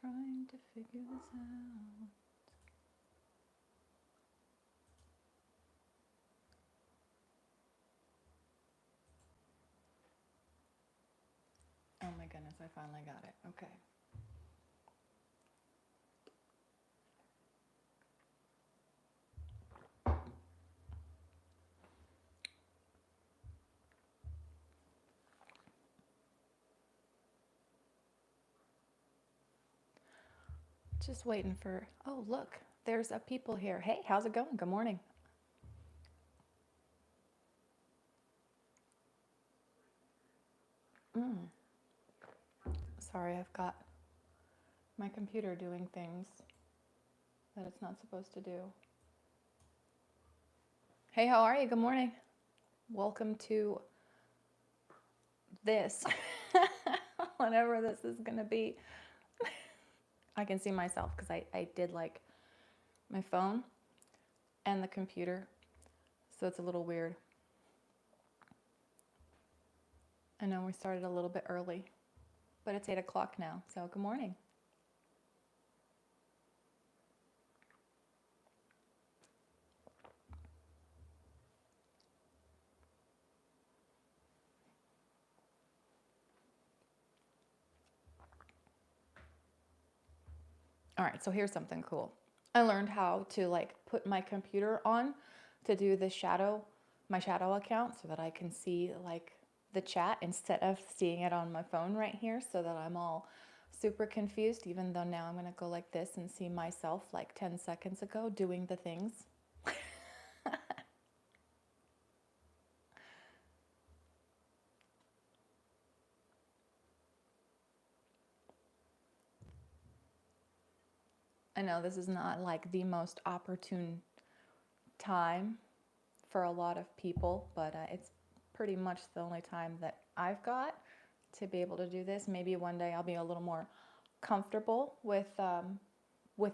trying to figure this out. Oh my goodness, I finally got it. Okay. Just waiting for, oh, look, there's a people here. Hey, how's it going? Good morning. Mm, sorry, I've got my computer doing things that it's not supposed to do. Hey, how are you? Good morning. Welcome to this, whatever this is going to be. I can see myself because I did like my phone and the computer, so it's a little weird. I know we started a little bit early, but it's 8 o'clock now, so good morning. All right, so here's something cool. I learned how to like put my computer on to do the shadow, my shadow account, so that I can see like the chat instead of seeing it on my phone right here, so that I'm all super confused, even though now I'm gonna go like this and see myself like 10 seconds ago doing the things. I know this is not like the most opportune time for a lot of people, but it's pretty much the only time that I've got to be able to do this. Maybe one day I'll be a little more comfortable with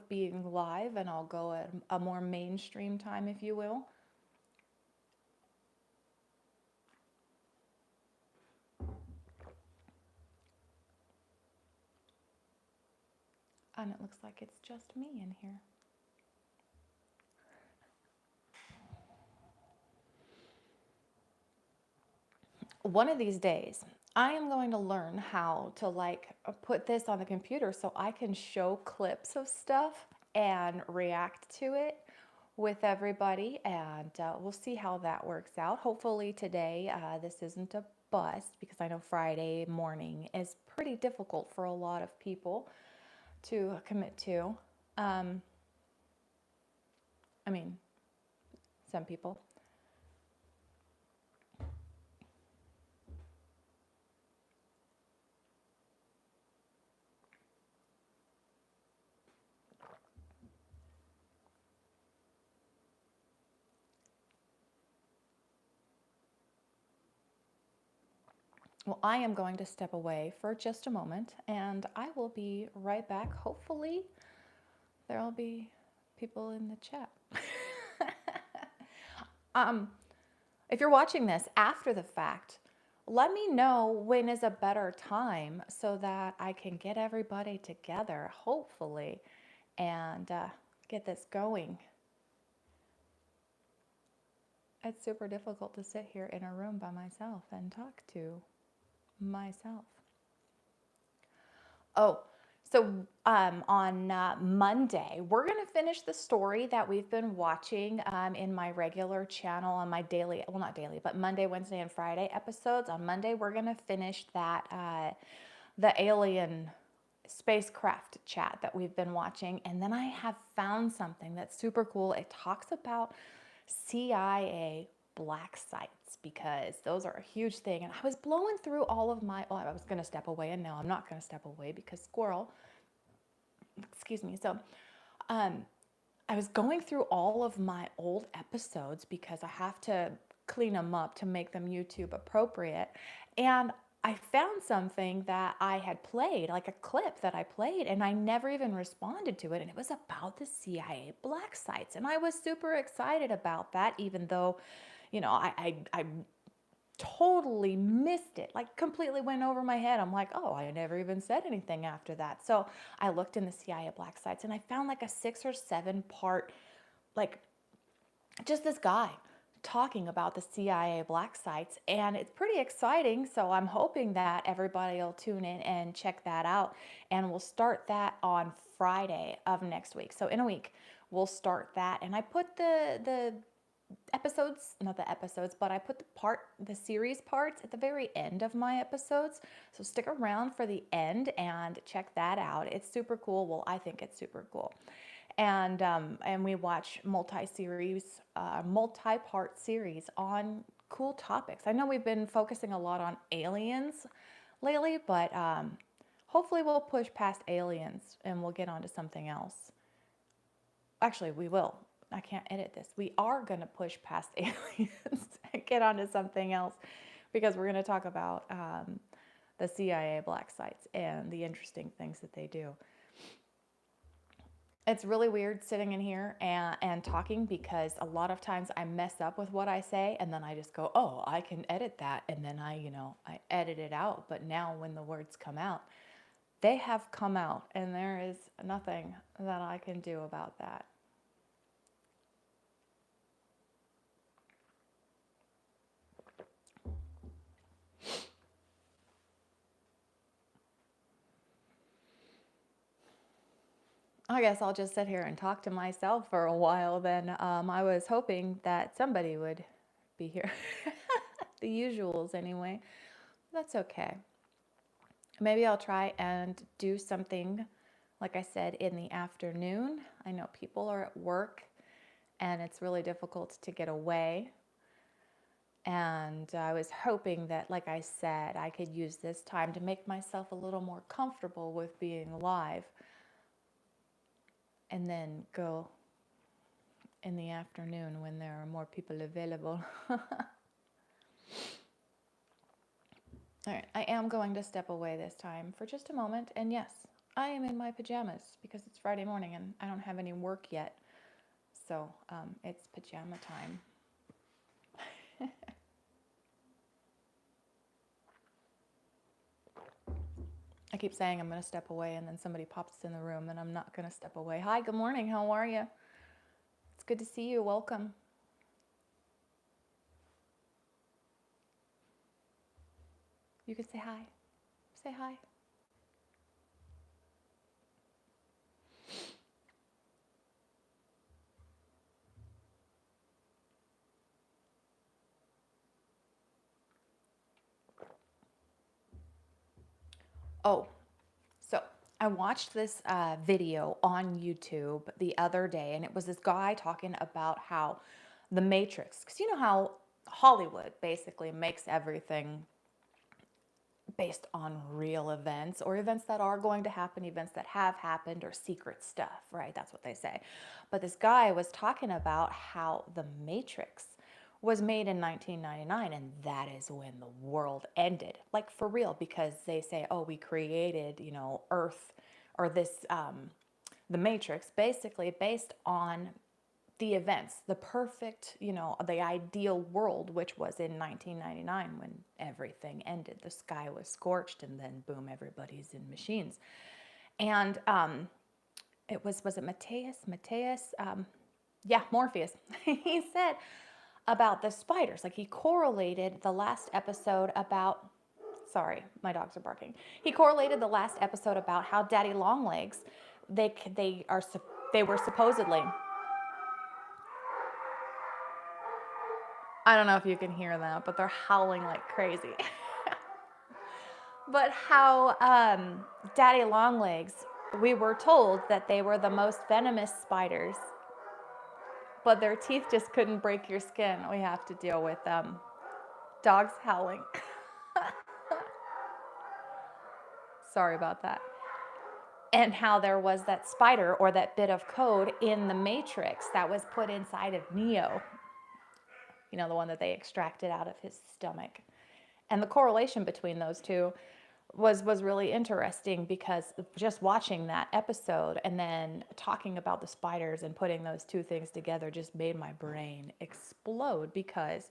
being live, and I'll go at a more mainstream time, if you will. And it looks like it's just me in here. One of these days, I am going to learn how to like put this on the computer so I can show clips of stuff and react to it with everybody, and we'll see how that works out. Hopefully today this isn't a bust, because I know Friday morning is pretty difficult for a lot of people to commit to. Um, I mean, some people. Well, I am going to step away for just a moment, and I will be right back. Hopefully there'll be people in the chat. um, if you're watching this after the fact, let me know when is a better time so that I can get everybody together, hopefully, and get this going. It's super difficult to sit here in a room by myself and talk to myself. Oh, so on Monday, we're going to finish the story that we've been watching in my regular channel on my daily, well, not daily, but Monday, Wednesday, and Friday episodes. On Monday, we're going to finish that, the alien spacecraft chat that we've been watching. And then I have found something that's super cool. It talks about CIA black sites, because those are a huge thing. And I was blowing through all of my, oh, I was going to step away, and now I'm not going to step away because squirrel, excuse me. So I was going through all of my old episodes because I have to clean them up to make them YouTube appropriate. And I found something that I had played, like a clip that I played, and I never even responded to it. And it was about the CIA black sites. And I was super excited about that, even though, you know, I totally missed it, like completely went over my head. I'm like, oh, I never even said anything after that. So I looked in the CIA Black sites and I found like a 6 or 7 part, like just this guy talking about the CIA Black sites, and it's pretty exciting. So I'm hoping that everybody will tune in and check that out. And we'll start that on Friday of next week. So in a week, we'll start that. And I put the episodes, not the episodes, but I put the series parts at the very end of my episodes. So stick around for the end and check that out. It's super cool. Well, I think it's super cool. And we watch multi-part series on cool topics. I know we've been focusing a lot on aliens lately, but hopefully we'll push past aliens and we'll get onto something else. Actually, we will. I can't edit this. We are going to push past aliens and get onto something else, because we're going to talk about the CIA Black sites and the interesting things that they do. It's really weird sitting in here and talking, because a lot of times I mess up with what I say and then I just go, oh, I can edit that. And then I edit it out. But now when the words come out, they have come out, and there is nothing that I can do about that. I guess I'll just sit here and talk to myself for a while then. I was hoping that somebody would be here. The usuals anyway. That's okay. Maybe I'll try and do something, like I said, in the afternoon. I know people are at work and it's really difficult to get away. And I was hoping that, like I said, I could use this time to make myself a little more comfortable with being live, and then go in the afternoon when there are more people available. All right, I am going to step away this time for just a moment. And yes, I am in my pajamas because it's Friday morning and I don't have any work yet. So it's pajama time. I keep saying I'm going to step away, and then somebody pops in the room, and I'm not going to step away. Hi, good morning. How are you? It's good to see you. Welcome. You can say hi. Say hi. Oh, so I watched this video on YouTube the other day, and it was this guy talking about how the Matrix, because you know how Hollywood basically makes everything based on real events, or events that are going to happen, events that have happened, or secret stuff, right? That's what they say. But this guy was talking about how the Matrix was made in 1999, and that is when the world ended, like for real, because they say, oh, we created, Earth, or this, the Matrix, basically based on the events, the perfect, the ideal world, which was in 1999 when everything ended. The sky was scorched, and then boom, everybody's in machines. And it was it Mateus? Yeah, Morpheus. He said about the spiders, like he correlated the last episode about, sorry, my dogs are barking. He correlated the last episode about how daddy longlegs, they were supposedly, I don't know if you can hear that, but they're howling like crazy. But how daddy longlegs, we were told that they were the most venomous spiders, but their teeth just couldn't break your skin. We have to deal with dogs howling. Sorry about that. And how there was that spider, or that bit of code in the Matrix that was put inside of Neo, the one that they extracted out of his stomach. And the correlation between those two was really interesting, because just watching that episode and then talking about the spiders and putting those two things together just made my brain explode, because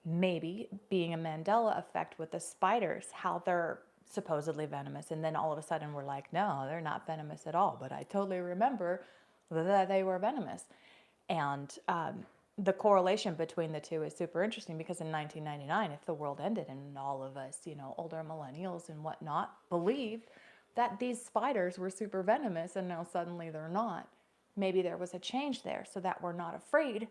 maybe being a Mandela effect with the spiders, how they're supposedly venomous. And then all of a sudden we're like, no, they're not venomous at all. But I totally remember that they were venomous. And the correlation between the two is super interesting because in 1999, if the world ended and all of us, older millennials and whatnot believed that these spiders were super venomous and now suddenly they're not. Maybe there was a change there so that we're not afraid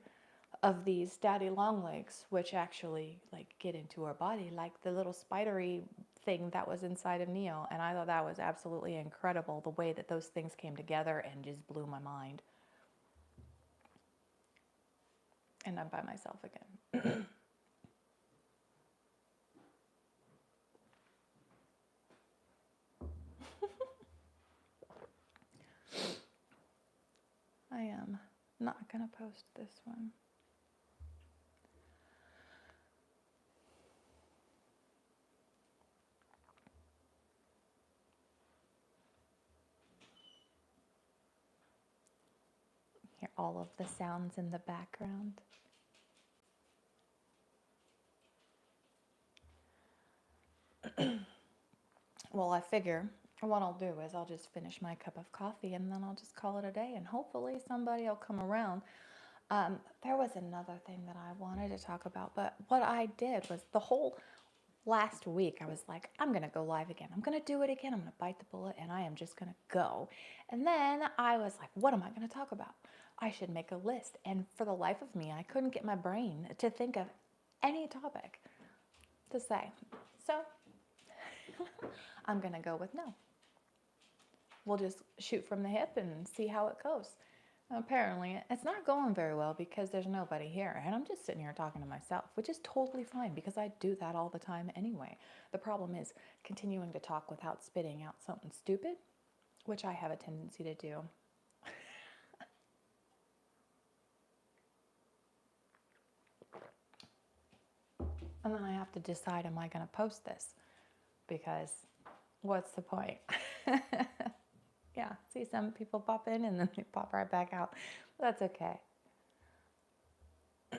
of these daddy long legs, which actually get into our body, like the little spidery thing that was inside of Neo. And I thought that was absolutely incredible, the way that those things came together, and just blew my mind. And I'm by myself again. I am not gonna post this one. Hear all of the sounds in the background. Well, I figure what I'll do is I'll just finish my cup of coffee and then I'll just call it a day, and hopefully somebody will come around. There was another thing that I wanted to talk about, but what I did was the whole last week I was like, I'm gonna go live again. I'm gonna do it again. I'm gonna bite the bullet and I am just gonna go. And then I was like, what am I gonna talk about? I should make a list. And for the life of me, I couldn't get my brain to think of any topic to say. So I'm gonna go with no. We'll just shoot from the hip and see how it goes. Apparently, it's not going very well because there's nobody here, and I'm just sitting here talking to myself, which is totally fine because I do that all the time anyway. The problem is continuing to talk without spitting out something stupid, which I have a tendency to do. And then I have to decide, am I going to post this? Because what's the point? Yeah, see, some people pop in and then they pop right back out. That's okay.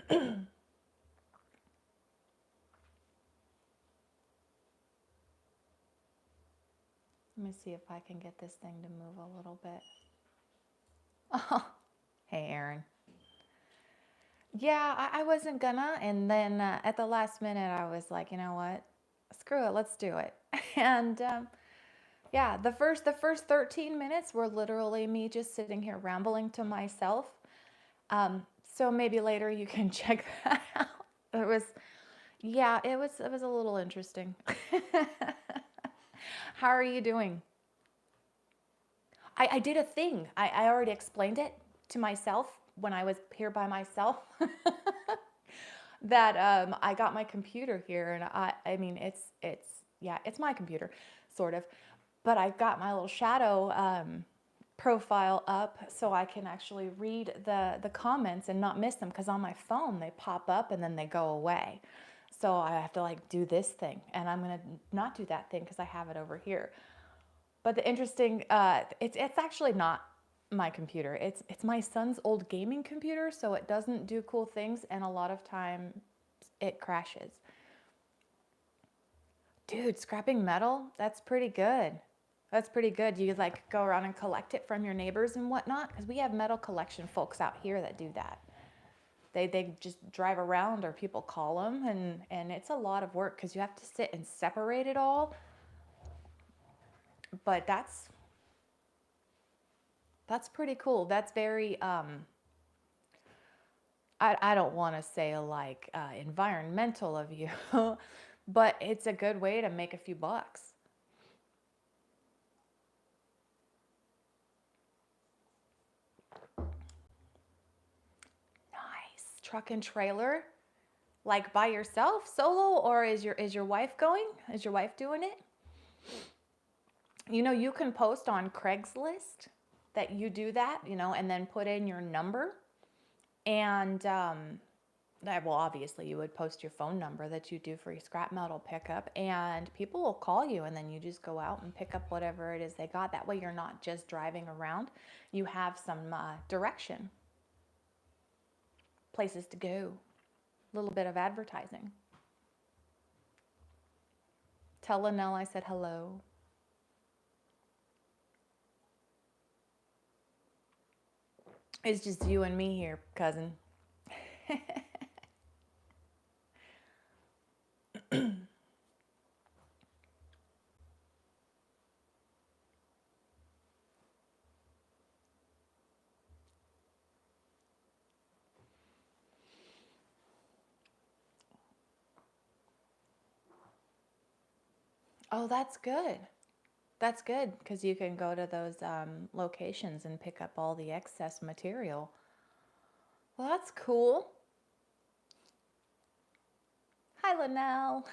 Let me see if I can get this thing to move a little bit. Oh, hey, Aaron. Yeah, I wasn't gonna. And then at the last minute, I was like, you know what? Screw it, let's do it. And yeah, the first 13 minutes were literally me just sitting here rambling to myself. So maybe later you can check that out. It was, yeah, it was a little interesting. How are you doing? I did a thing. I already explained it to myself when I was here by myself. That I got my computer here, and I mean it's my computer, sort of, but I got my little shadow profile up so I can actually read the comments and not miss them, because on my phone they pop up and then they go away. So I have to do this thing, and I'm gonna not do that thing because I have it over here. But the interesting, it's actually not my computer. It's my son's old gaming computer, so it doesn't do cool things, and a lot of time it crashes. Dude, scrapping metal, that's pretty good. That's pretty good. You go around and collect it from your neighbors and whatnot, because we have metal collection folks out here that do that. They just drive around, or people call them, and it's a lot of work because you have to sit and separate it all. But that's pretty cool. That's very I don't want to say environmental of you, but it's a good way to make a few bucks. Nice. Truck and trailer? Like by yourself, solo, or is your wife going? Is your wife doing it? You can post on Craigslist that you do that, and then put in your number. And well, obviously you would post your phone number that you do for your scrap metal pickup, and people will call you, and then you just go out and pick up whatever it is they got. That way you're not just driving around. You have some direction, places to go, a little bit of advertising. Tell Linnell I said hello. It's just you and me here, cousin. Oh, that's good. That's good because you can go to those locations and pick up all the excess material. Well, that's cool. Hi, Linnell.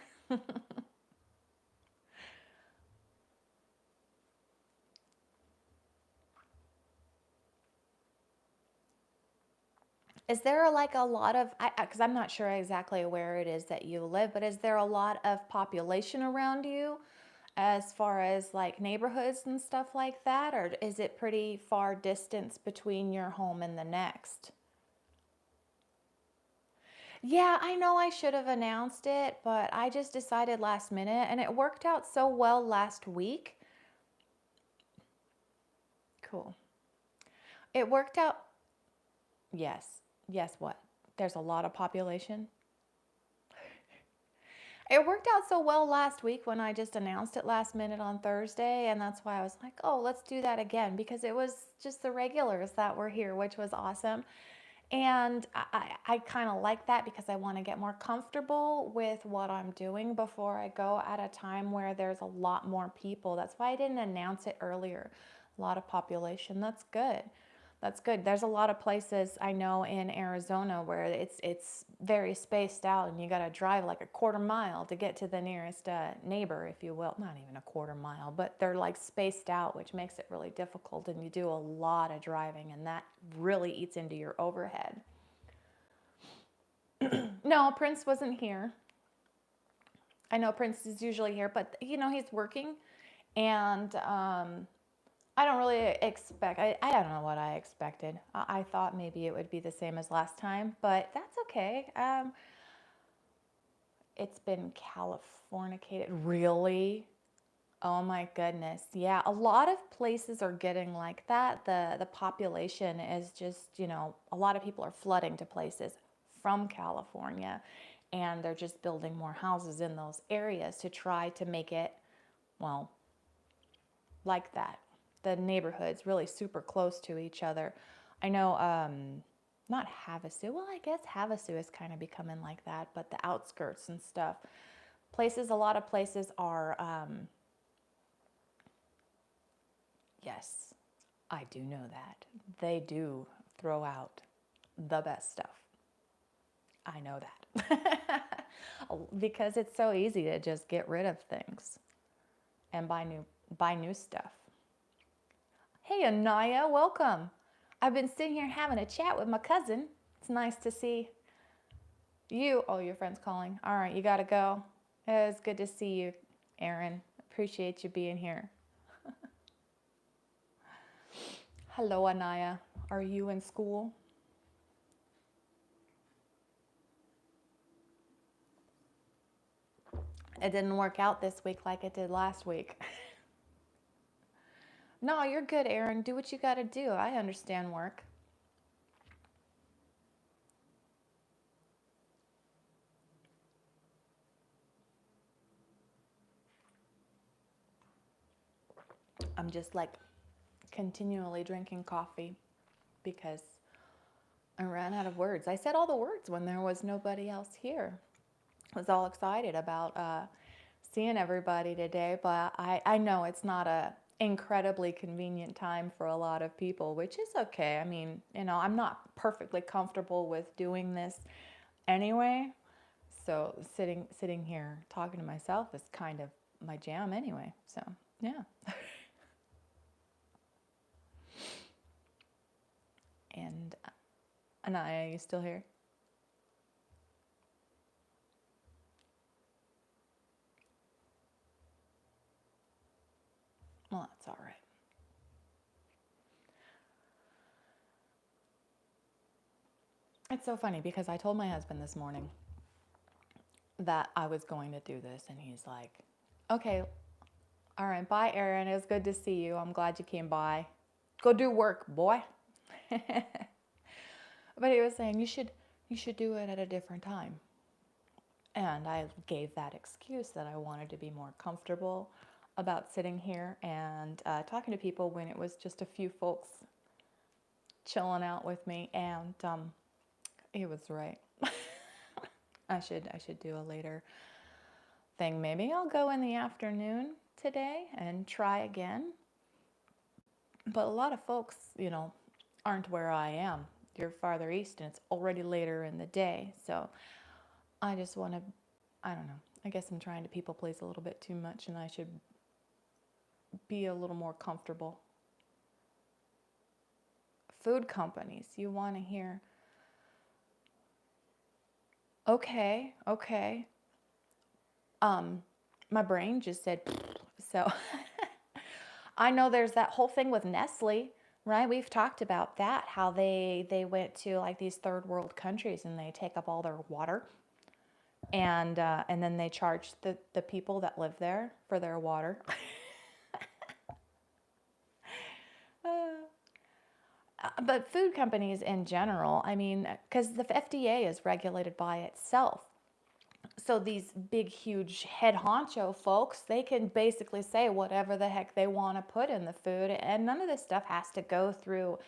Is there like a lot of, because I'm not sure exactly where it is that you live, but is there a lot of population around you as far as like neighborhoods and stuff like that? Or is it pretty far distance between your home and the next? Yeah, I know I should have announced it, but I just decided last minute and it worked out so well last week. Cool. It worked out. Yes. Yes, what? There's a lot of population. It worked out so well last week when I just announced it last minute on Thursday, and that's why I was like, oh, let's do that again because it was just the regulars that were here, which was awesome. And I kind of like that because I want to get more comfortable with what I'm doing before I go at a time where there's a lot more people. That's why I didn't announce it earlier. A lot of population. That's good. That's good. There's a lot of places I know in Arizona where it's very spaced out, and you got to drive like a quarter mile to get to the nearest neighbor, if you will. Not even a quarter mile, but they're like spaced out, which makes it really difficult. And you do a lot of driving, and that really eats into your overhead. No, Prince wasn't here. I know Prince is usually here, but he's working, and I don't really expect, I don't know what I expected. I thought maybe it would be the same as last time, but that's okay. It's been Californicated. Really? Oh my goodness. Yeah, a lot of places are getting like that. The population is just, a lot of people are flooding to places from California, and they're just building more houses in those areas to try to make it, well, like that. The neighborhoods really super close to each other. I know, not Havasu. Well, I guess Havasu is kind of becoming like that, but the outskirts and stuff. A lot of places are, yes, I do know that. They do throw out the best stuff. I know that. Because it's so easy to just get rid of things and buy new stuff. Hey, Anaya, welcome. I've been sitting here having a chat with my cousin. It's nice to see you. Oh, your friend's calling. All right, you got to go. It's good to see you, Aaron. Appreciate you being here. Hello, Anaya. Are you in school? It didn't work out this week like it did last week. No, you're good, Aaron. Do what you got to do. I understand work. I'm just like continually drinking coffee because I ran out of words. I said all the words when there was nobody else here. I was all excited about seeing everybody today, but I know it's not a incredibly convenient time for a lot of people, which is okay. I mean, I'm not perfectly comfortable with doing this anyway. So sitting here talking to myself is kind of my jam anyway. So, yeah. And Anaya, are you still here? Well, that's all right. It's so funny because I told my husband this morning that I was going to do this, and he's like, Okay. All right. Bye, Aaron. It was good to see you. I'm glad you came by. Go do work, boy. But he was saying you should do it at a different time. And I gave that excuse that I wanted to be more comfortable about sitting here and talking to people when it was just a few folks chilling out with me. And he was right. I should do a later thing. Maybe I'll go in the afternoon today and try again. But a lot of folks, aren't where I am. You're farther east and it's already later in the day. So I just want to, I don't know. I guess I'm trying to people please a little bit too much and I should be a little more comfortable. Food companies, you want to hear, okay, okay. My brain just said, so I know there's that whole thing with Nestle, right? We've talked about that, how they went to like these third world countries and they take up all their water and then they charge the people that live there for their water. But food companies in general, I mean, because the FDA is regulated by itself. So these big, huge head honcho folks, they can basically say whatever the heck they want to put in the food, and none of this stuff has to go through,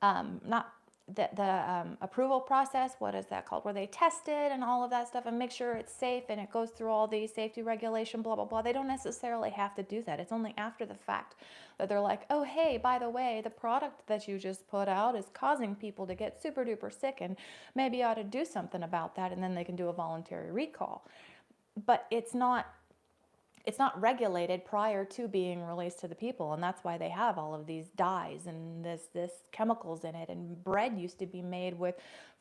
not the approval process. What is that called? Where they test it and all of that stuff and make sure it's safe and it goes through all the safety regulation, blah blah blah. They don't necessarily have to do that. It's only after the fact that they're like, oh hey, by the way, the product that you just put out is causing people to get super duper sick, and maybe you ought to do something about that, and then they can do a voluntary recall. But it's not regulated prior to being released to the people, and that's why they have all of these dyes and this chemicals in it. And bread used to be made with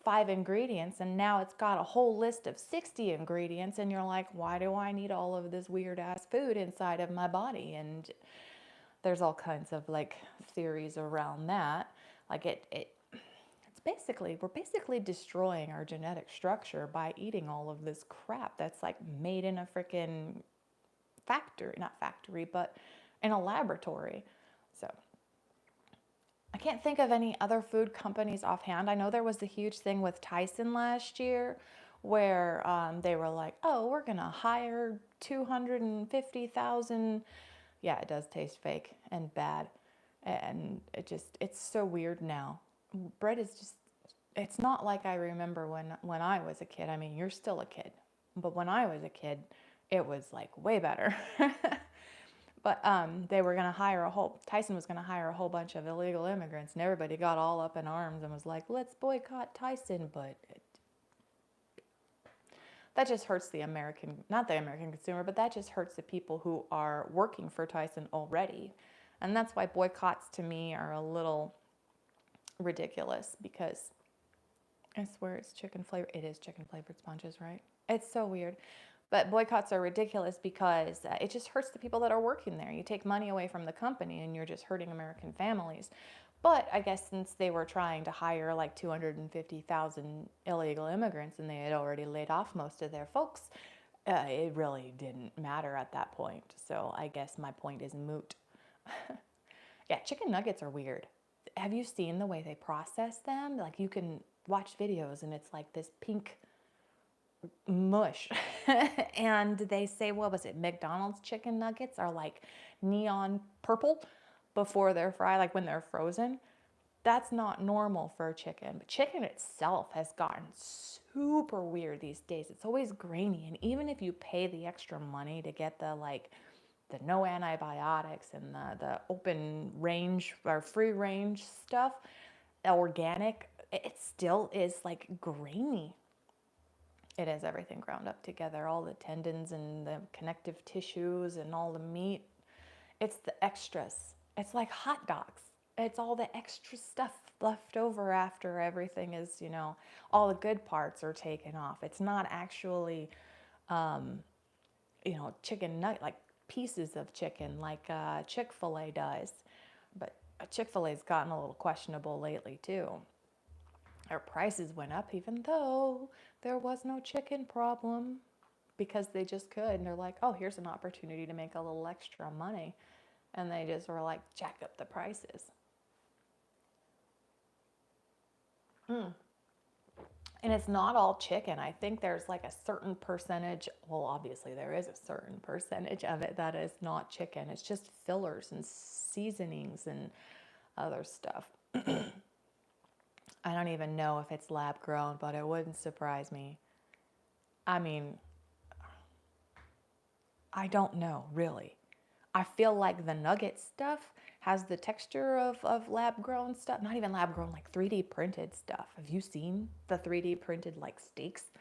5 ingredients and now it's got a whole list of 60 ingredients, and you're like, why do I need all of this weird ass food inside of my body? And there's all kinds of like theories around that. Like we're basically destroying our genetic structure by eating all of this crap that's like made in a freaking factory, not factory, but in a laboratory. So I can't think of any other food companies offhand. I know there was the huge thing with Tyson last year where they were like, oh, we're going to hire 250,000. Yeah, it does taste fake and bad. And it's so weird now. Bread is just, it's not like I remember when I was a kid. I mean, you're still a kid. But when I was a kid, it was like way better. But they were going to Tyson was going to hire a whole bunch of illegal immigrants, and everybody got all up in arms and was like, let's boycott Tyson. But that just hurts not the American consumer, but that just hurts the people who are working for Tyson already. And that's why boycotts to me are a little ridiculous, because I swear it's chicken flavor. It is chicken flavored sponges, right? It's so weird. But boycotts are ridiculous because it just hurts the people that are working there. You take money away from the company and you're just hurting American families. But I guess since they were trying to hire like 250,000 illegal immigrants and they had already laid off most of their folks, it really didn't matter at that point. So I guess my point is moot. Yeah, chicken nuggets are weird. Have you seen the way they process them? Like, you can watch videos and it's like this pink mush. And they say, what was it? McDonald's chicken nuggets are like neon purple before they're fried, like when they're frozen. That's not normal for chicken. But chicken itself has gotten super weird these days. It's always grainy. And even if you pay the extra money to get the no antibiotics and the open range or free range stuff, organic, it still is like grainy. It is everything ground up together, all the tendons and the connective tissues and all the meat. It's the extras. It's like hot dogs. It's all the extra stuff left over after everything is, all the good parts are taken off. It's not actually, chicken nugget, like pieces of chicken, like Chick-fil-A does. But Chick-fil-A's gotten a little questionable lately too. Their prices went up even though there was no chicken problem. because they just could. And they're like, oh, here's an opportunity to make a little extra money. And they just were like, jack up the prices. And it's not all chicken. I think there's like a certain percentage. Well, obviously, there is a certain percentage of it that is not chicken. It's just fillers and seasonings and other stuff. I don't even know if it's lab grown, but it wouldn't surprise me. I mean, I don't know, really. I feel like the nugget stuff has the texture of lab grown stuff. Not even lab grown, like 3D printed stuff. Have you seen the 3D printed like steaks?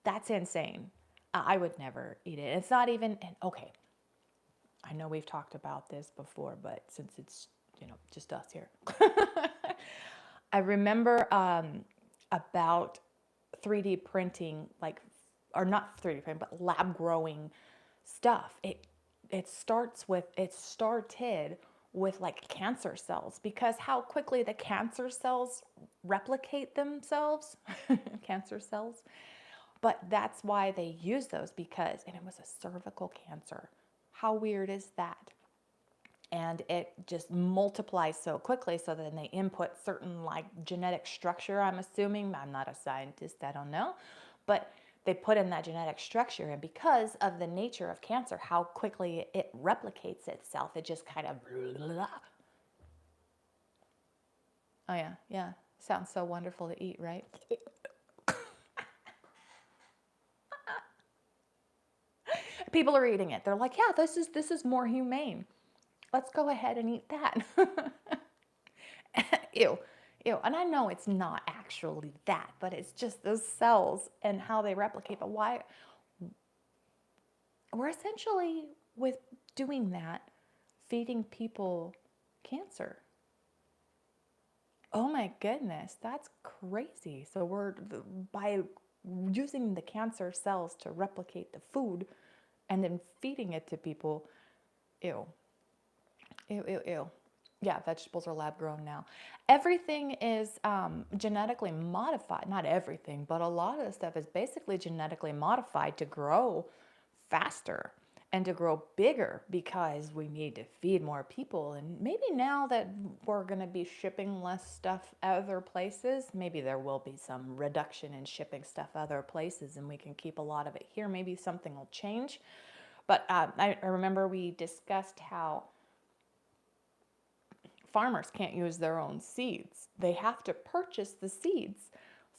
That's insane. I would never eat it. It's not even, and okay, I know we've talked about this before, but since it's, just us here. I remember about 3D printing, like, or not 3D printing, but lab growing stuff. It started with like cancer cells, because how quickly the cancer cells replicate themselves, cancer cells. But that's why they use those, because, and it was a cervical cancer. How weird is that? And it just multiplies so quickly, so then they input certain like genetic structure, I'm assuming. I'm not a scientist, I don't know. But they put in that genetic structure, and because of the nature of cancer, how quickly it replicates itself, it just kind of blah. Oh yeah, yeah. Sounds so wonderful to eat, right? People are eating it. They're like, yeah, this is more humane. Let's go ahead and eat that. Ew. Ew. And I know it's not actually that, but it's just those cells and how they replicate. But why? We're essentially, with doing that, feeding people cancer. Oh my goodness, that's crazy. So by using the cancer cells to replicate the food and then feeding it to people, ew. Ew, ew, ew. Yeah, vegetables are lab grown now. Everything is genetically modified. Not everything, but a lot of the stuff is basically genetically modified to grow faster and to grow bigger, because we need to feed more people. And maybe now that we're going to be shipping less stuff other places, maybe there will be some reduction in shipping stuff other places and we can keep a lot of it here. Maybe something will change. But I remember we discussed how farmers can't use their own seeds. They have to purchase the seeds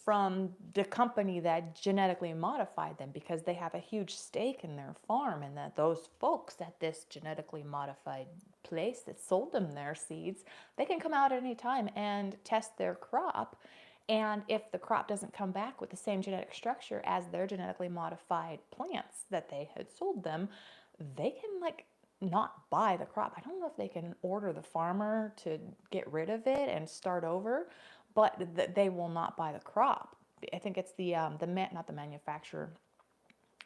from the company that genetically modified them, because they have a huge stake in their farm, and that those folks at this genetically modified place that sold them their seeds, they can come out at any time and test their crop. And if the crop doesn't come back with the same genetic structure as their genetically modified plants that they had sold them, they can like not buy the crop. I don't know if they can order the farmer to get rid of it and start over, but they will not buy the crop. I think it's not the manufacturer,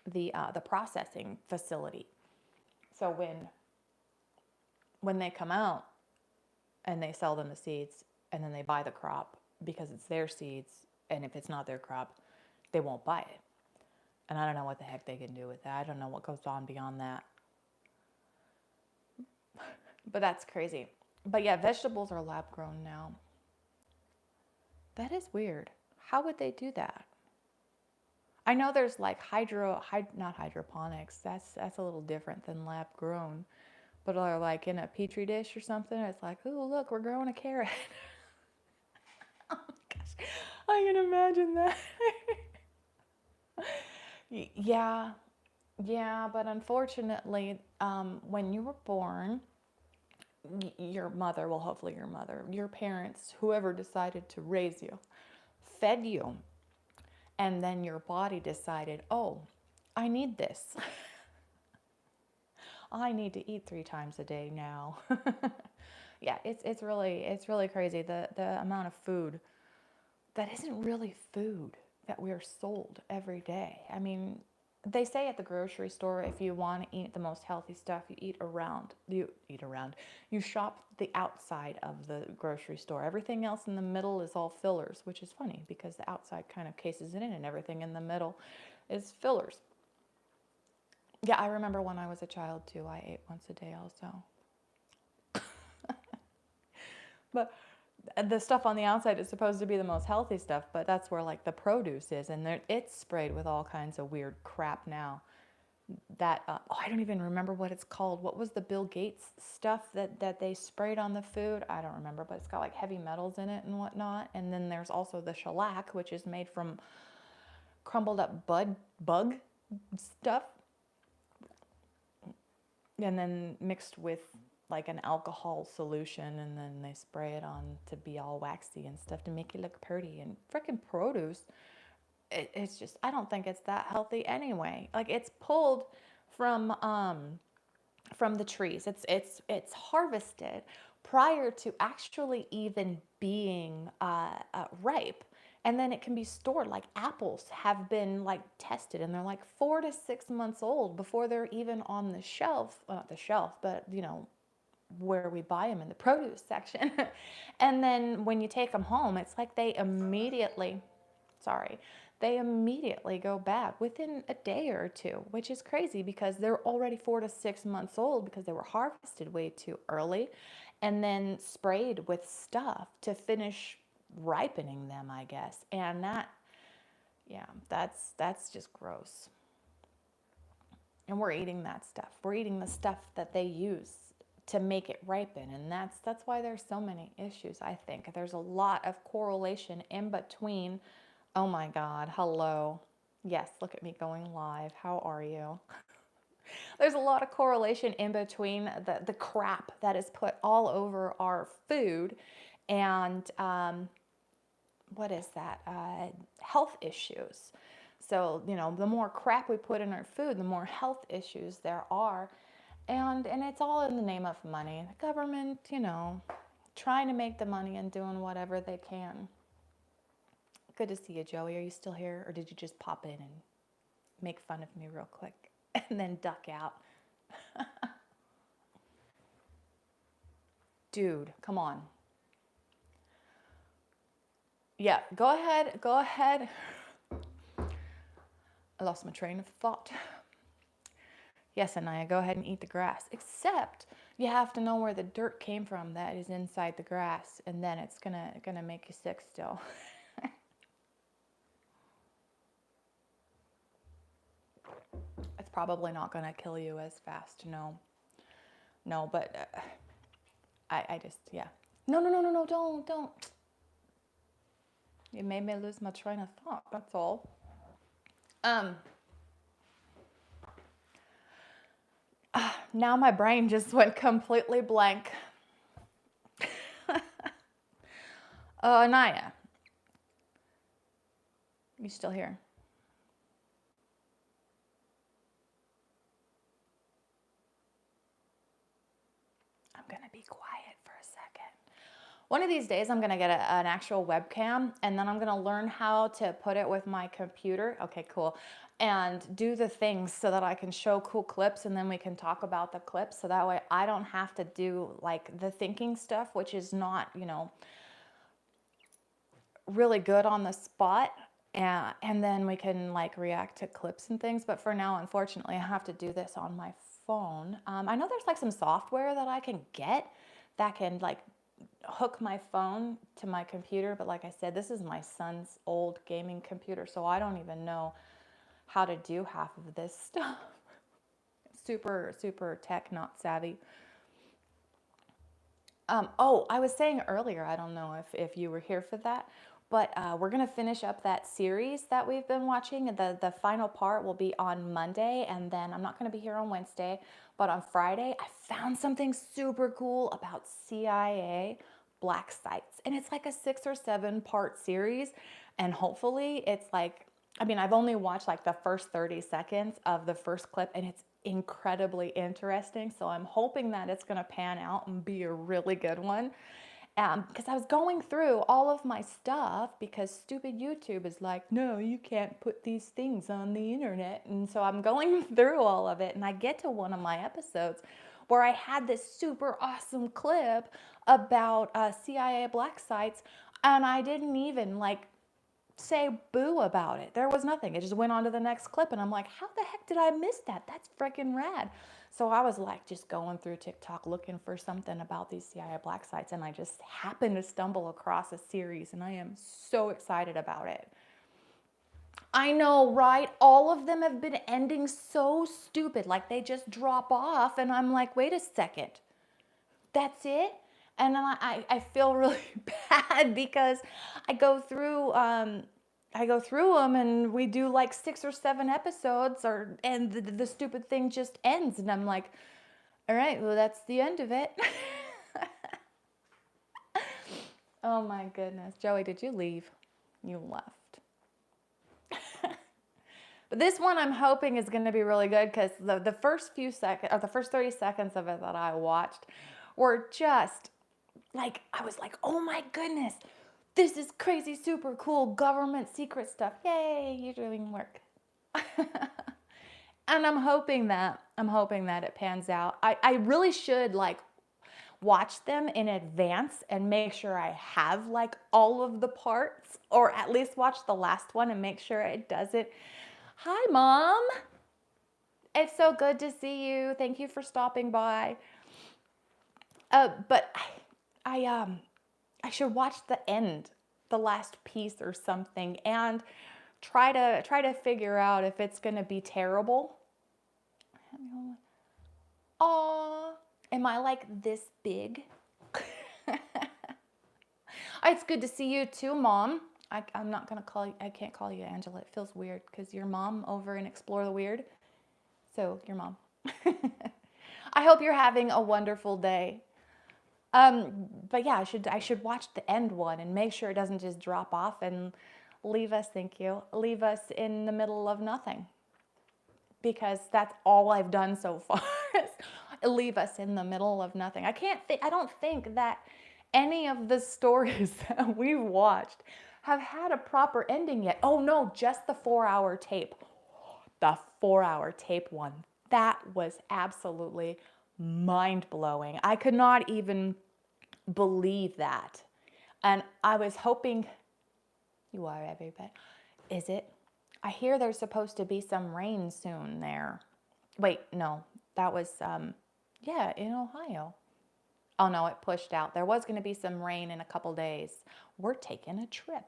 the processing facility. So when they come out and they sell them the seeds, and then they buy the crop because it's their seeds, and if it's not their crop, they won't buy it. And I don't know what the heck they can do with that. I don't know what goes on beyond that. But that's crazy. But yeah, vegetables are lab grown now. That is weird. How would they do that? I know there's like not hydroponics. That's a little different than lab grown. But they're like in a petri dish or something. It's like, oh look, we're growing a carrot. Oh my gosh, I can imagine that. Yeah, yeah. But unfortunately, when you were born, your mother, well, hopefully your mother, your parents, whoever decided to raise you, fed you. And then your body decided, oh, I need this. I need to eat 3 times a day now. Yeah, it's really crazy, the amount of food that isn't really food that we are sold every day. I mean, they say at the grocery store, if you want to eat the most healthy stuff, you shop the outside of the grocery store. Everything else in the middle is all fillers, which is funny because the outside kind of cases it in and everything in the middle is fillers. Yeah, I remember when I was a child too, I ate once a day also. But the stuff on the outside is supposed to be the most healthy stuff, but that's where like the produce is, and it's sprayed with all kinds of weird crap now. That oh, I don't even remember what it's called. What was the Bill Gates stuff that they sprayed on the food? I don't remember, but it's got like heavy metals in it and whatnot. And then there's also the shellac, which is made from crumbled up bug stuff, and then mixed with like an alcohol solution, and then they spray it on to be all waxy and stuff to make it look pretty. And freaking produce, it's just, I don't think it's that healthy anyway. Like it's pulled from the trees. It's harvested prior to actually even being ripe, and then it can be stored. Like apples have been like tested, and they're like 4 to 6 months old before they're even on the shelf. Well, not the shelf, but where we buy them in the produce section. And then when you take them home, it's like sorry, they immediately go bad within a day or two, which is crazy because they're already 4 to 6 months old because they were harvested way too early and then sprayed with stuff to finish ripening them, I guess. And yeah, that's just gross. And we're eating that stuff. We're eating the stuff that they use to make it ripen, and that's why there's so many issues. I think there's a lot of correlation in between. Oh my God, hello. Yes, look at me going live. How are you? There's a lot of correlation in between the crap that is put all over our food and what is that? Health issues. So, the more crap we put in our food, the more health issues there are. And it's all in the name of money. The government, trying to make the money and doing whatever they can. Good to see you, Joey. Are you still here? Or did you just pop in and make fun of me real quick and then duck out? Dude, come on. Yeah, go ahead. Go ahead. I lost my train of thought. Yes, Anaya, go ahead and eat the grass. Except you have to know where the dirt came from that is inside the grass, and then it's gonna make you sick still. It's probably not gonna kill you as fast. No, no, but I just, yeah. No, no, no, no, no, don't. You made me lose my train of thought. That's all. Now my brain just went completely blank. Anaya, you still here? I'm gonna be quiet for a second. One of these days I'm gonna get an actual webcam, and then I'm gonna learn how to put it with my computer. Okay, cool. And do the things so that I can show cool clips, and then we can talk about the clips. So that way I don't have to do like the thinking stuff, which is not, really good on the spot. And then we can like react to clips and things. But for now, unfortunately, I have to do this on my phone. I know there's like some software that I can get that can like hook my phone to my computer, but like I said, this is my son's old gaming computer, so I don't even know how to do half of this stuff. Super tech not savvy. Oh, I was saying earlier, I don't know if you were here for that, but we're gonna finish up that series that we've been watching. The final part will be on Monday, and then I'm not gonna be here on Wednesday, but on Friday, I found something super cool about CIA black sites, and it's like a 6 or 7 part series, and hopefully it's like, I mean, I've only watched like the first 30 seconds of the first clip, and it's incredibly interesting. So I'm hoping that it's going to pan out and be a really good one. Because I was going through all of my stuff because stupid YouTube is like, no, you can't put these things on the internet. And so I'm going through all of it, and I get to one of my episodes where I had this super awesome clip about CIA black sites, and I didn't even like say boo about it. There was nothing. It just went on to the next clip. And I'm like, how the heck did I miss that? That's freaking rad. So I was like just going through TikTok looking for something about these CIA black sites. And I just happened to stumble across a series. And I am so excited about it. I know, right? All of them have been ending so stupid. Like they just drop off. And I'm like, wait a second. That's it? And then I feel really bad because I go through them and we do like 6 or 7 episodes and the stupid thing just ends and I'm like, all right, well that's the end of it. Oh my goodness. Joey, did you leave? You left. But this one I'm hoping is going to be really good because the first few seconds or the first 30 seconds of it that I watched were just like, I was like, oh my goodness, this is crazy, super cool government secret stuff. Yay, you're doing work. And I'm hoping that it pans out. I really should like watch them in advance and make sure I have like all of the parts, or at least watch the last one and make sure it does it. Hi, Mom. It's so good to see you. Thank you for stopping by. But I should watch the end, the last piece or something, and try to figure out if it's gonna be terrible. Aw, am I like this big? It's good to see you too, Mom. I'm not gonna call you. I can't call you Angela. It feels weird because you're Mom over in Explore the Weird. So your Mom. I hope you're having a wonderful day. But yeah, I should watch the end one and make sure it doesn't just drop off and leave us, thank you, leave us in the middle of nothing. Because that's all I've done so far is leave us in the middle of nothing. I don't think that any of the stories that we've watched have had a proper ending yet. Oh no, just the 4-hour tape. The 4-hour tape one. That was absolutely mind-blowing. I could not even believe that. And I was hoping, you are everybody. Is it? I hear there's supposed to be some rain soon there. Wait, no, that was, yeah, in Ohio. Oh no, it pushed out. There was going to be some rain in a couple days. We're taking a trip.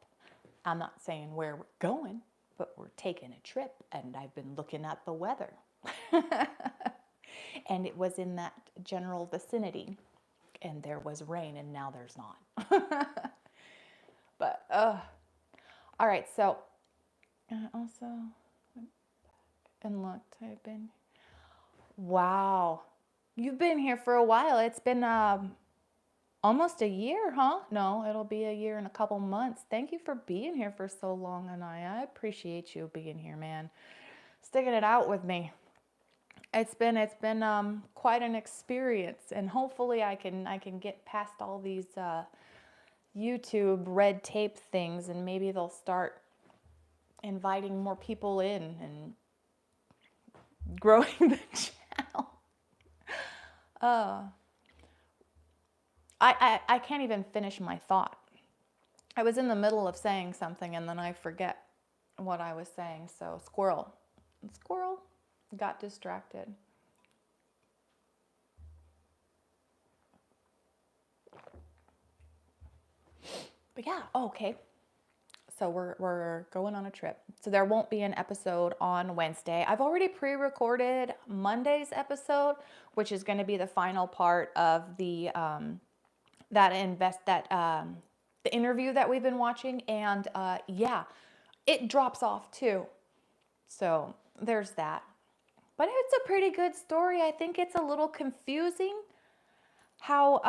I'm not saying where we're going, but we're taking a trip, and I've been looking at the weather. And it was in that general vicinity, and there was rain, and now there's not. But, all right, so also, and looked, I've been, wow, you've been here for a while. It's been almost a year, huh? No, it'll be a year and a couple months. Thank you for being here for so long, and I appreciate you being here, man. Sticking it out with me. It's been quite an experience, and hopefully I can get past all these YouTube red tape things, and maybe they'll start inviting more people in and growing the channel. I can't even finish my thought. I was in the middle of saying something and then I forget what I was saying. So squirrel got distracted. But yeah, okay. So we're going on a trip. So there won't be an episode on Wednesday. I've already pre-recorded Monday's episode, which is going to be the final part of the the interview that we've been watching, and yeah, it drops off too. So there's that. But it's a pretty good story. I think it's a little confusing how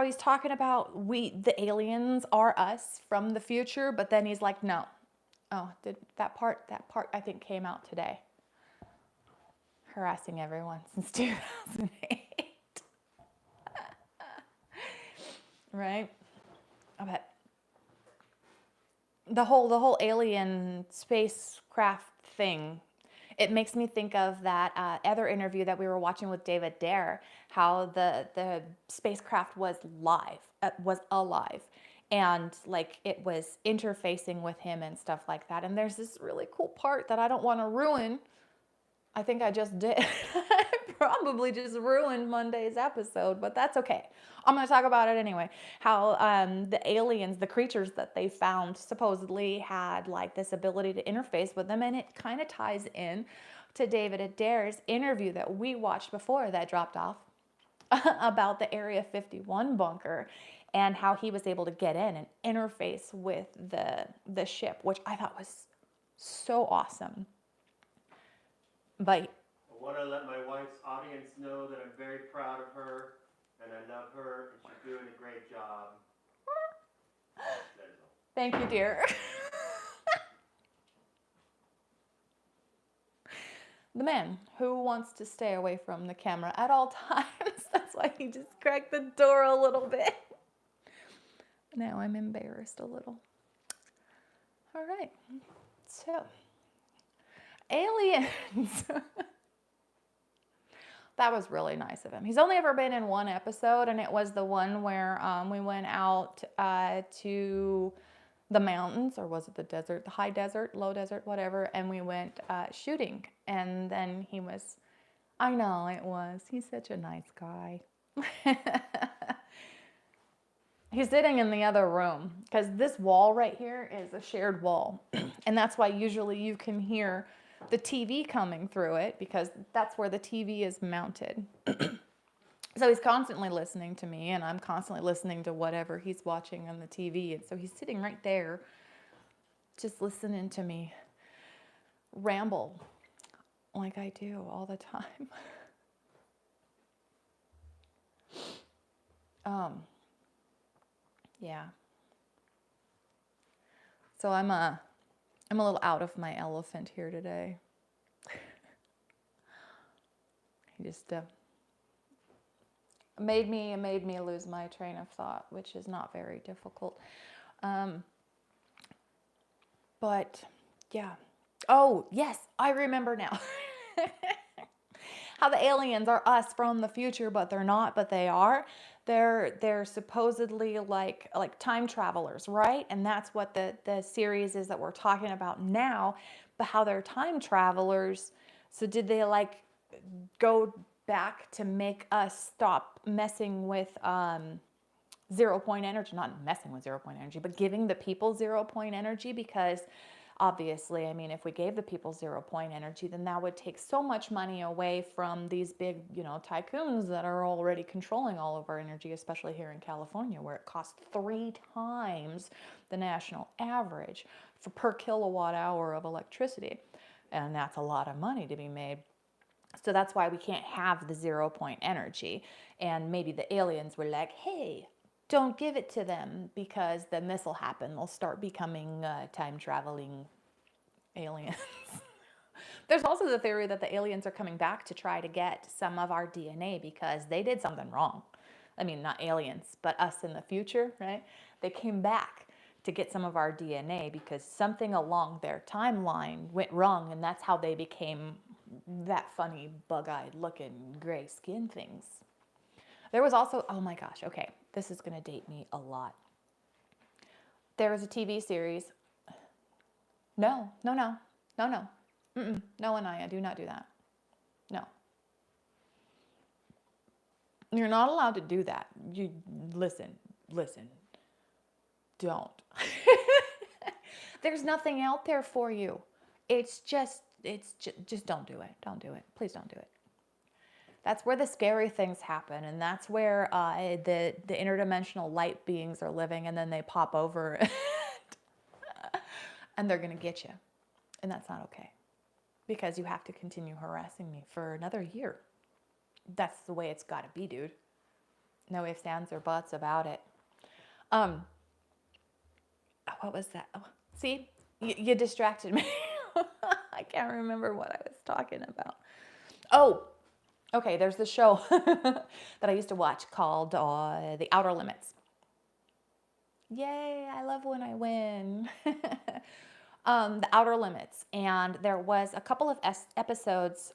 he's talking about the aliens are us from the future, but then he's like, no. Oh, that part I think came out today. Harassing everyone since 2008. Right? I bet. The whole alien spacecraft thing, it makes me think of that other interview that we were watching with David Dare, how the spacecraft was alive, and like it was interfacing with him and stuff like that. And there's this really cool part that I don't want to ruin. I think I just did. I probably just ruined Monday's episode, but that's okay. I'm going to talk about it anyway. How the aliens, the creatures that they found, supposedly had like this ability to interface with them, and it kind of ties in to David Adair's interview that we watched before that dropped off about the Area 51 bunker and how he was able to get in and interface with the ship, which I thought was so awesome. But I want to let my wife's audience know that I'm very proud of her and I love her and she's doing a great job. thank you, dear. The man who wants to stay away from the camera at all times. That's why he just cracked the door a little bit. Now I'm embarrassed a little. All right. So, aliens. That was really nice of him. He's only ever been in one episode, and it was the one where we went out to the mountains, or was it the desert, the high desert, low desert, whatever, and we went shooting. And then he was, I know it was, he's such a nice guy. He's sitting in the other room because this wall right here is a shared wall. And that's why usually you can hear the TV coming through it, because that's where the TV is mounted. So he's constantly listening to me, and I'm constantly listening to whatever he's watching on the TV. And so he's sitting right there just listening to me ramble like I do all the time. Yeah. So I'm a little out of my elephant here today. He just made me lose my train of thought, which is not very difficult. But yeah. Oh, yes, I remember now. How the aliens are us from the future, but they're not, but they are. They're supposedly like time travelers, right? And that's what the series is that we're talking about now. But how they're time travelers. So did they like go back to make us stop messing with 0 point energy? Not messing with 0 point energy, but giving the people 0 point energy, because obviously, I mean, if we gave the people 0 point energy, then that would take so much money away from these big, tycoons that are already controlling all of our energy, especially here in California, where it costs 3 times the national average per kilowatt hour of electricity. And that's a lot of money to be made. So that's why we can't have the 0 point energy. And maybe the aliens were like, hey, don't give it to them, because then this will happen. They'll start becoming time-traveling aliens. There's also the theory that the aliens are coming back to try to get some of our DNA because they did something wrong. I mean, not aliens, but us in the future, right? They came back to get some of our DNA because something along their timeline went wrong, and that's how they became that funny, bug-eyed looking gray skin things. There was also, oh my gosh, okay, this is going to date me a lot. There was a TV series. No. No, Anaya, do not do that. No. You're not allowed to do that. You listen. Don't. There's nothing out there for you. It's just don't do it. Don't do it. Please don't do it. That's where the scary things happen, and that's where the interdimensional light beings are living, and then they pop over and they're going to get you. And that's not okay, because you have to continue harassing me for another year. That's the way it's got to be, dude. No ifs, ands, or buts about it. What was that? Oh, see, you distracted me. I can't remember what I was talking about. Oh, okay, there's this show that I used to watch called The Outer Limits. Yay, I love when I win. The Outer Limits. And there was a couple of episodes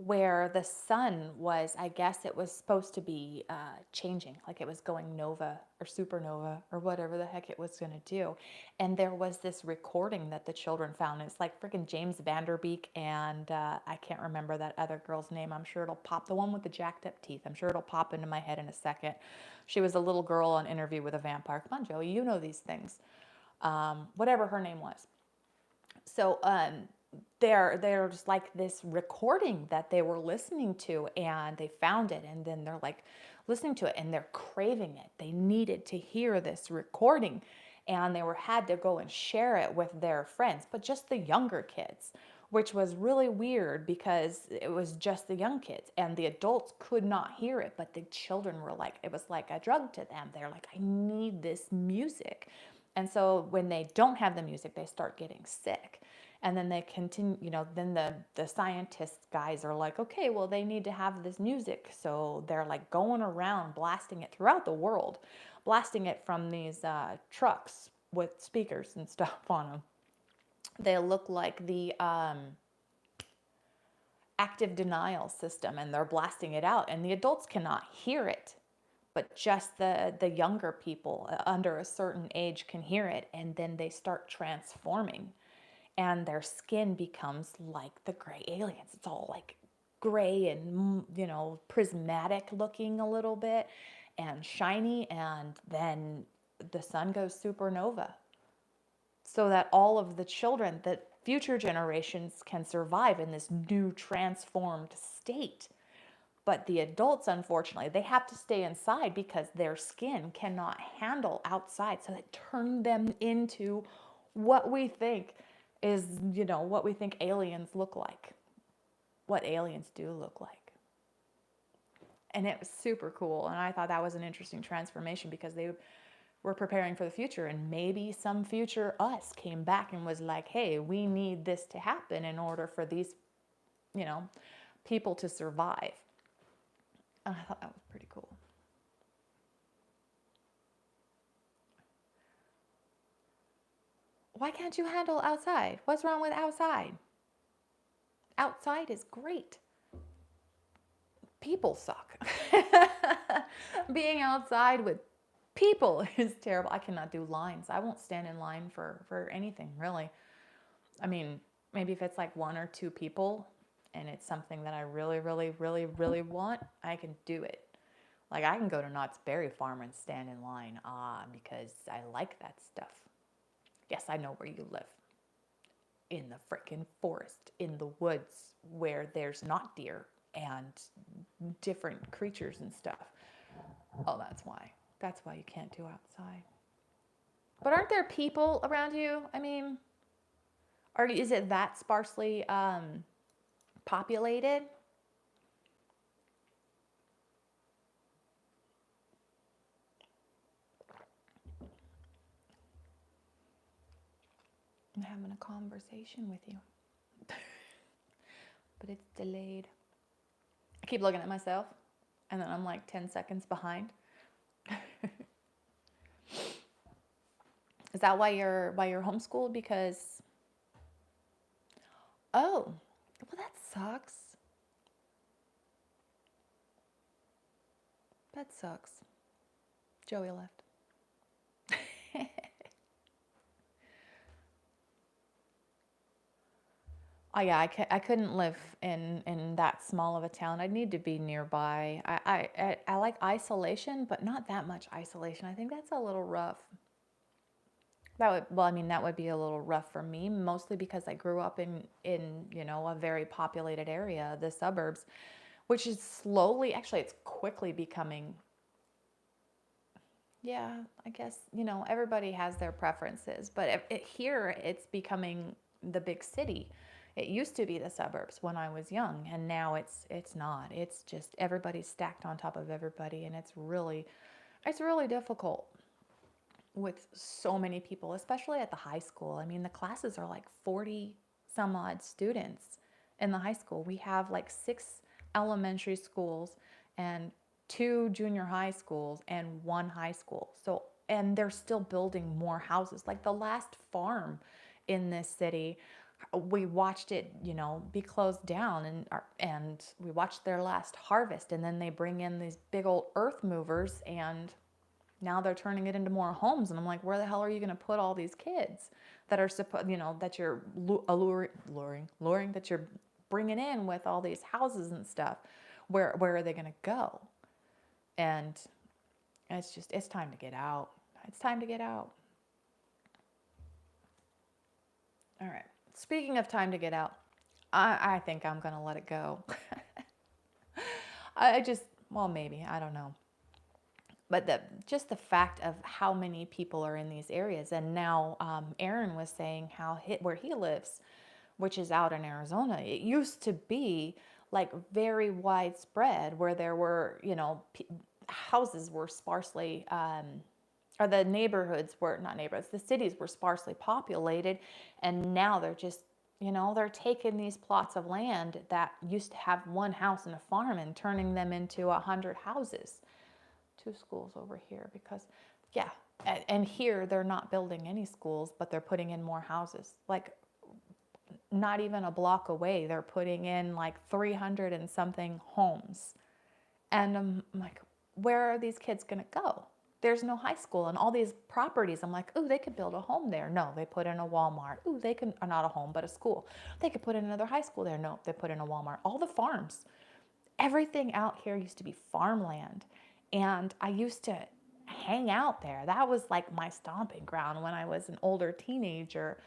where the sun was, I guess it was supposed to be changing, like it was going nova or supernova or whatever the heck it was going to do. And there was this recording that the children found. It's like freaking James Vanderbeek and I can't remember that other girl's name. I'm sure it'll pop, the one with the jacked up teeth. I'm sure it'll pop into my head in a second. She was a little girl on Interview with a Vampire. Come on, Joey, you know these things. Whatever her name was. So there's like this recording that they were listening to, and they found it, and then they're like listening to it and they're craving it. They needed to hear this recording, and they were had to go and share it with their friends, but just the younger kids, which was really weird because it was just the young kids and the adults could not hear it, but the children were like, it was like a drug to them. They're like, I need this music. And so when they don't have the music, they start getting sick. And then they continue, then the scientist guys are like, okay, well, they need to have this music. So they're like going around blasting it throughout the world, blasting it from these trucks with speakers and stuff on them. They look like the active denial system, and they're blasting it out, and the adults cannot hear it. But just the younger people under a certain age can hear it, and then they start transforming and their skin becomes like the gray aliens. It's all like gray and, prismatic looking a little bit and shiny. And then the sun goes supernova so that all of the children, that future generations can survive in this new transformed state. But the adults, unfortunately, they have to stay inside because their skin cannot handle outside. So it turned them into what we think is, what we think aliens look like, what aliens do look like. And it was super cool. And I thought that was an interesting transformation because they were preparing for the future. And maybe some future us came back and was like, hey, we need this to happen in order for these, people to survive. And I thought that was pretty cool. Why can't you handle outside? What's wrong with outside? Outside is great. People suck. Being outside with people is terrible. I cannot do lines. I won't stand in line for anything, really. I mean, maybe if it's like one or two people and it's something that I really, really, really, really want, I can do it. Like I can go to Knott's Berry Farm and stand in line because I like that stuff. Yes, I know where you live. In the frickin' forest, in the woods, where there's not deer and different creatures and stuff. Oh, that's why. That's why you can't do outside. But aren't there people around you? I mean, is it that sparsely populated? I'm having a conversation with you. But it's delayed. I keep looking at myself, and then I'm like 10 seconds behind. Is that why you're homeschooled? Because, oh, well, that sucks. That sucks. Joey left. Oh yeah, I couldn't live in that small of a town. I'd need to be nearby. I like isolation, but not that much isolation. I think that's a little rough. That would be a little rough for me, mostly because I grew up in a very populated area, the suburbs, which is slowly, actually, it's quickly becoming. Yeah, I guess, everybody has their preferences, but here it's becoming the big city. It used to be the suburbs when I was young, and now it's not. It's just everybody's stacked on top of everybody, and it's really difficult with so many people, especially at the high school. I mean, the classes are like 40 some odd students in the high school. We have like 6 elementary schools and 2 junior high schools and 1 high school. So, and they're still building more houses. Like the last farm in this city we watched it, be closed down, and we watched their last harvest, and then they bring in these big old earth movers, and now they're turning it into more homes. And I'm like, where the hell are you going to put all these kids that are supposed, that you're luring, that you're bringing in with all these houses and stuff? Where are they going to go? And it's time to get out. It's time to get out. All right. Speaking of time to get out, I think I'm going to let it go. Well, maybe, I don't know. But just the fact of how many people are in these areas. And now Aaron was saying where he lives, which is out in Arizona, it used to be like very widespread, where there were, houses were sparsely, or the neighborhoods were, not neighborhoods, the cities were sparsely populated. And now they're just, they're taking these plots of land that used to have one house and a farm and turning them into 100 houses. 2 schools over here, because, yeah. And here they're not building any schools, but they're putting in more houses. Like, not even a block away, they're putting in like 300 and something homes. And I'm like, where are these kids going to go? There's no high school, and all these properties. I'm like, ooh, they could build a home there. No, they put in a Walmart. Ooh, they can, or not a home, but a school. They could put in another high school there. No, they put in a Walmart. All the farms. Everything out here used to be farmland. And I used to hang out there. That was like my stomping ground when I was an older teenager,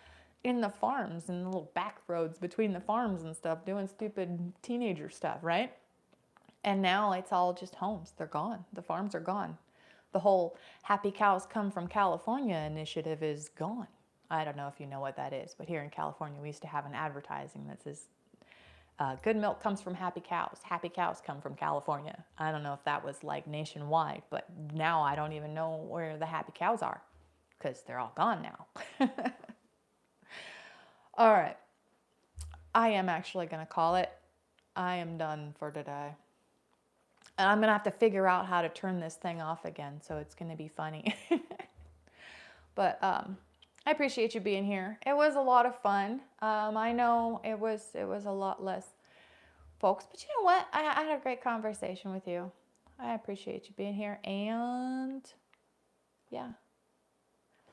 in the farms and the little back roads between the farms and stuff, doing stupid teenager stuff, right? And now it's all just homes. They're gone. The farms are gone. The whole Happy Cows Come from California initiative is gone. I don't know if you know what that is, but here in California, we used to have an advertising that says, good milk comes from happy cows. Happy cows come from California. I don't know if that was like nationwide, but now I don't even know where the happy cows are, because they're all gone now. All right. I am actually going to call it. I am done for today. And I'm going to have to figure out how to turn this thing off again, so it's going to be funny. But I appreciate you being here. It was a lot of fun. I know it was a lot less folks, but you know what? I had a great conversation with you. I appreciate you being here, and yeah.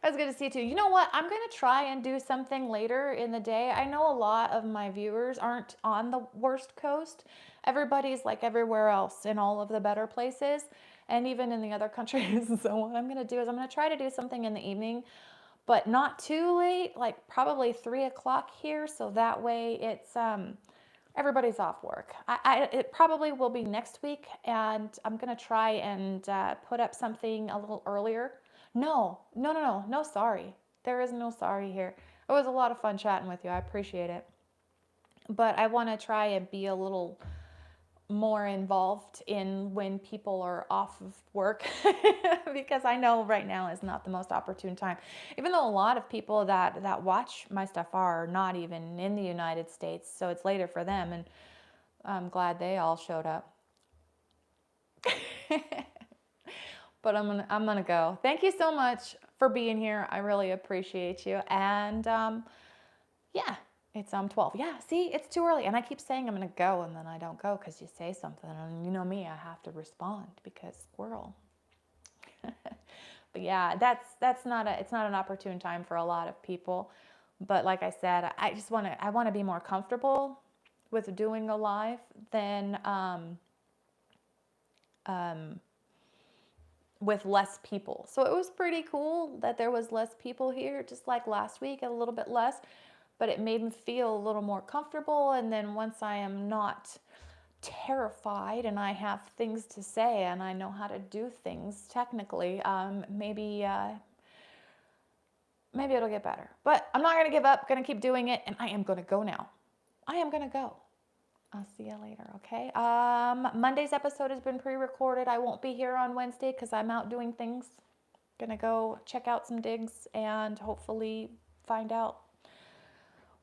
It was good to see you too. You know what? I'm going to try and do something later in the day. I know a lot of my viewers aren't on the worst coast. Everybody's like everywhere else in all of the better places, and even in the other countries. So what I'm going to do is I'm going to try to do something in the evening, but not too late, like probably 3 o'clock here. So that way it's, everybody's off work. It probably will be next week, and I'm going to try and put up something a little earlier. No, sorry. There is no sorry here. It was a lot of fun chatting with you. I appreciate it. But I want to try and be a little more involved in when people are off of work, because I know right now is not the most opportune time. Even though a lot of people that watch my stuff are not even in the United States, so it's later for them, and I'm glad they all showed up. But I'm gonna go. Thank you so much for being here. I really appreciate you. And yeah, it's 12. Yeah, see, it's too early. And I keep saying I'm gonna go, and then I don't go because you say something, and you know me, I have to respond because squirrel. But yeah, it's not an opportune time for a lot of people. But like I said, I want to be more comfortable with doing a live than with less people. So it was pretty cool that there was less people here, just like last week, a little bit less, but it made me feel a little more comfortable. And then once I am not terrified and I have things to say and I know how to do things technically, maybe it'll get better. But I'm not going to give up. I'm going to keep doing it, and I am going to go now. I am going to go. I'll see you later, okay? Monday's episode has been pre-recorded. I won't be here on Wednesday because I'm out doing things. Gonna go check out some digs and hopefully find out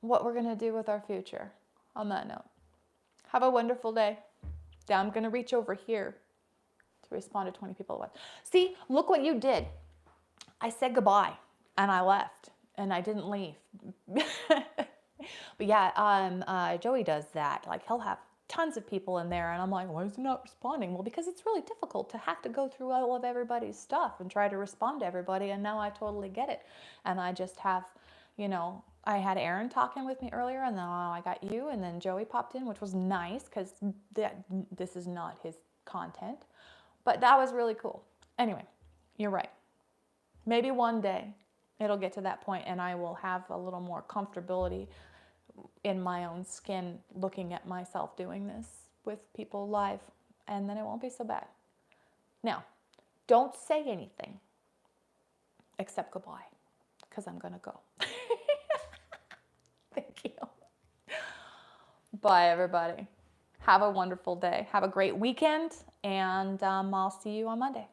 what we're gonna do with our future. On that note, have a wonderful day. Now I'm gonna reach over here to respond to 20 people at once. See, look what you did. I said goodbye and I left and I didn't leave. But yeah, Joey does that. Like he'll have tons of people in there, and I'm like, why is he not responding? Well, because it's really difficult to have to go through all of everybody's stuff and try to respond to everybody. And now I totally get it. And I just have, I had Aaron talking with me earlier, and then I got you, and then Joey popped in, which was nice because this is not his content. But that was really cool. Anyway, you're right. Maybe one day it'll get to that point and I will have a little more comfortability in my own skin looking at myself doing this with people live, and then it won't be so bad. Now, don't say anything except goodbye, because I'm going to go. Thank you. Bye, everybody. Have a wonderful day. Have a great weekend, and I'll see you on Monday.